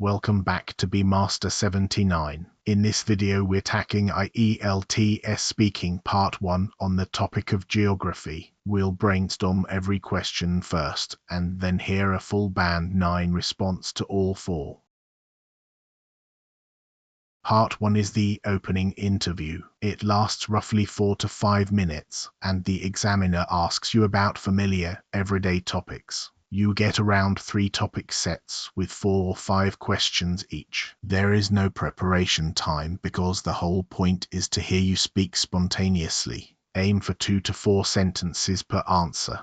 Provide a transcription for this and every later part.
Welcome back to Master 79. In this video we're tackling ielts speaking part 1 on the topic of geography. We'll brainstorm every question first and then hear a full band 9 response to all 4. Part 1 is the opening interview. It lasts roughly 4 to 5 minutes, and the examiner asks you about familiar, everyday topics. You get around 3 topic sets with 4 or 5 questions each. There is no preparation time because the whole point is to hear you speak spontaneously. Aim for 2 to 4 sentences per answer.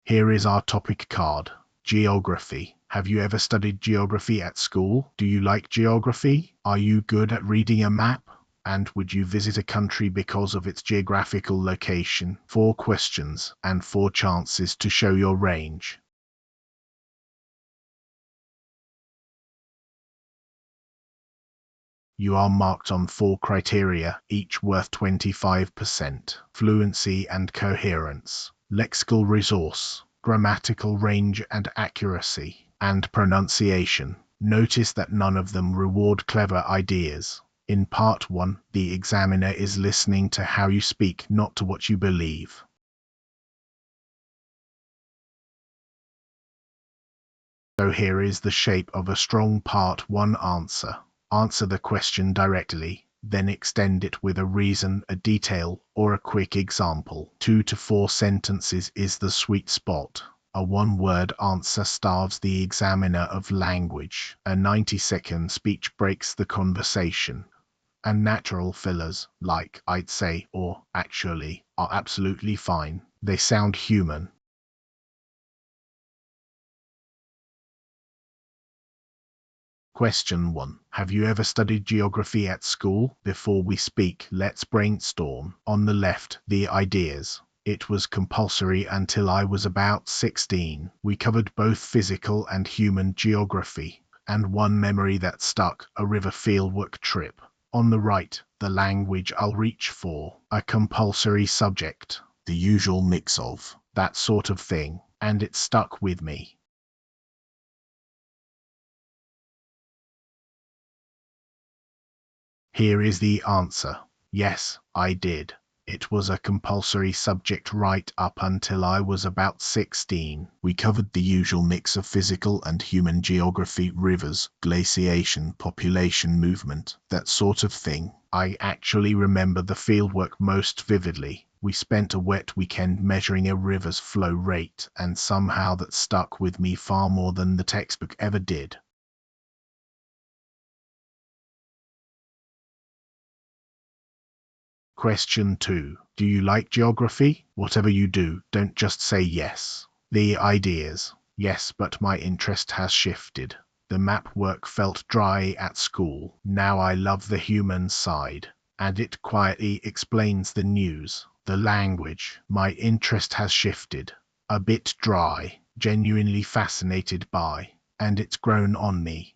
Here is our topic card. Geography. Have you ever studied geography at school? Do you like geography? Are you good at reading a map? And would you visit a country because of its geographical location? 4 questions and 4 chances to show your range. You are marked on 4 criteria, each worth 25%. Fluency and coherence, lexical resource, grammatical range and accuracy, and pronunciation. Notice that none of them reward clever ideas. In part 1, the examiner is listening to how you speak, not to what you believe. So here is the shape of a strong part 1 answer. Answer the question directly, then extend it with a reason, a detail, or a quick example. 2 to 4 sentences is the sweet spot. A one-word answer starves the examiner of language. A 90-second speech breaks the conversation. And natural fillers, like I'd say or actually, are absolutely fine. They sound human. Question 1. Have you ever studied geography at school? Before we speak, let's brainstorm. On the left, the ideas. It was compulsory until I was about 16. We covered both physical and human geography. And one memory that stuck, a river fieldwork trip. On the right, the language I'll reach for, a compulsory subject, the usual mix of, that sort of thing, and it stuck with me. Here is the answer. Yes, I did. It was a compulsory subject right up until I was about 16. We covered the usual mix of physical and human geography, rivers, glaciation, population movement, that sort of thing. I actually remember the fieldwork most vividly. We spent a wet weekend measuring a river's flow rate, and somehow that stuck with me far more than the textbook ever did. Question 2. Do you like geography? Whatever you do, don't just say yes. The ideas. Yes, but my interest has shifted. The map work felt dry at school. Now I love the human side. And it quietly explains the news. The language. My interest has shifted. A bit dry. Genuinely fascinated by. And it's grown on me.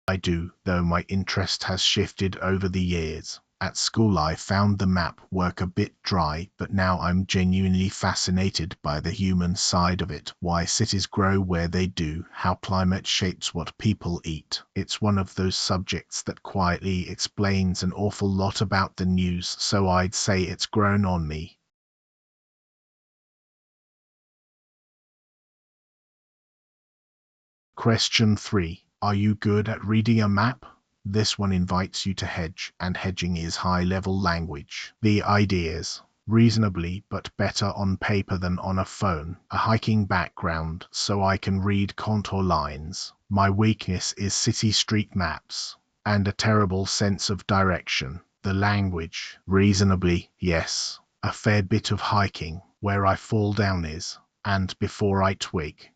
I do, though my interest has shifted over the years. At school I found the map work a bit dry, but now I'm genuinely fascinated by the human side of it, why cities grow where they do, how climate shapes what people eat. It's one of those subjects that quietly explains an awful lot about the news, so I'd say it's grown on me. Question 3. Are you good at reading a map? This one invites you to hedge, and hedging is high-level language. The ideas. Reasonably, but better on paper than on a phone. A hiking background, so I can read contour lines. My weakness is city street maps. And a terrible sense of direction. The language. Reasonably, yes. A fair bit of hiking, where I fall down is. And before I twig.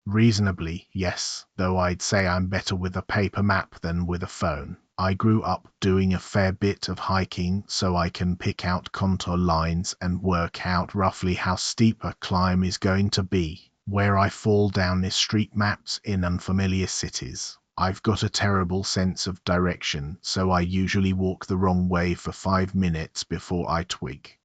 Reasonably, yes, though I'd say I'm better with a paper map than with a phone. I grew up doing a fair bit of hiking, so I can pick out contour lines and work out roughly how steep a climb is going to be. Where I fall down is street maps in unfamiliar cities. I've got a terrible sense of direction, so I usually walk the wrong way for 5 minutes before I twig.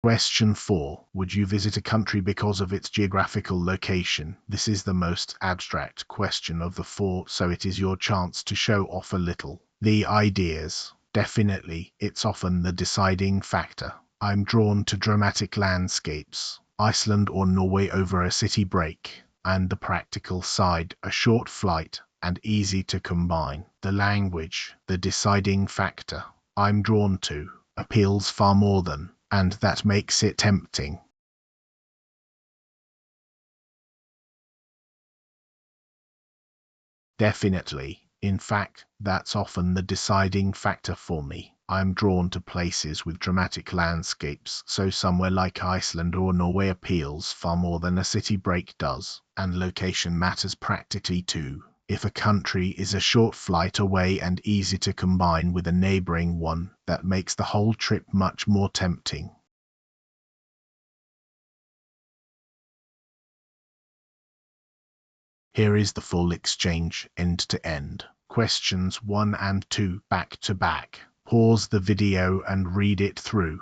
Question 4. Would you visit a country because of its geographical location? This is the most abstract question of the 4, so it is your chance to show off a little. The ideas. Definitely, it's often the deciding factor. I'm drawn to dramatic landscapes, Iceland or Norway over a city break, and the practical side, a short flight, and easy to combine. The language, the deciding factor. I'm drawn to, appeals far more than, and that makes it tempting. Definitely. In fact, that's often the deciding factor for me. I'm drawn to places with dramatic landscapes, so somewhere like Iceland or Norway appeals far more than a city break does. And location matters practically too. If a country is a short flight away and easy to combine with a neighboring one, that makes the whole trip much more tempting. Here is the full exchange end to end. Questions 1 and 2 back to back. Pause the video and read it through.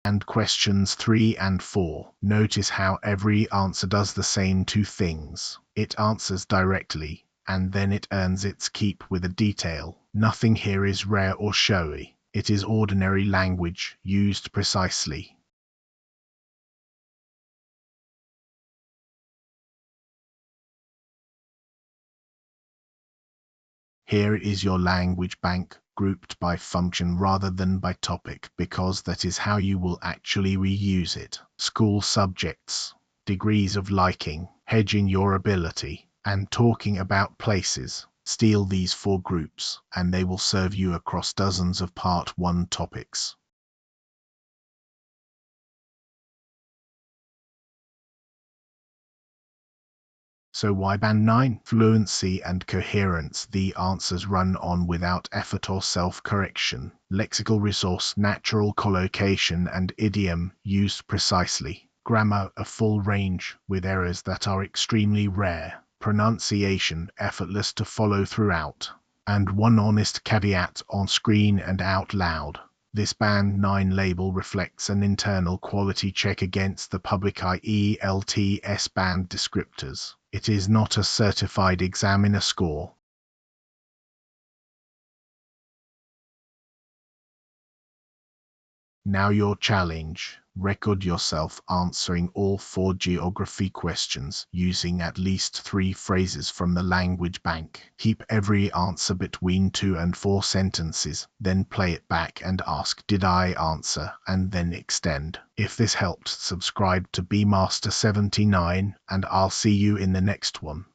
And questions 3 and 4. Notice how every answer does the same two things. It answers directly, and then it earns its keep with a detail. Nothing here is rare or showy. It is ordinary language, used precisely. Here is your language bank, grouped by function rather than by topic, because that is how you will actually reuse it. School subjects, degrees of liking, hedging your ability, and talking about places. Steal these 4 groups, and they will serve you across dozens of Part 1 topics. So why Band 9? Fluency and coherence. The answers run on without effort or self-correction. Lexical resource, natural collocation and idiom used precisely. Grammar, a full range, with errors that are extremely rare. Pronunciation, effortless to follow throughout. And one honest caveat on screen and out loud. This Band 9 label reflects an internal quality check against the public ielts band descriptors. It is not a certified examiner score. Now your challenge. Record yourself answering all 4 geography questions using at least 3 phrases from the language bank. Keep every answer between 2 and 4 sentences, then play it back and ask, "Did I answer?" and then extend. If this helped, subscribe to BMaster79 and I'll see you in the next one.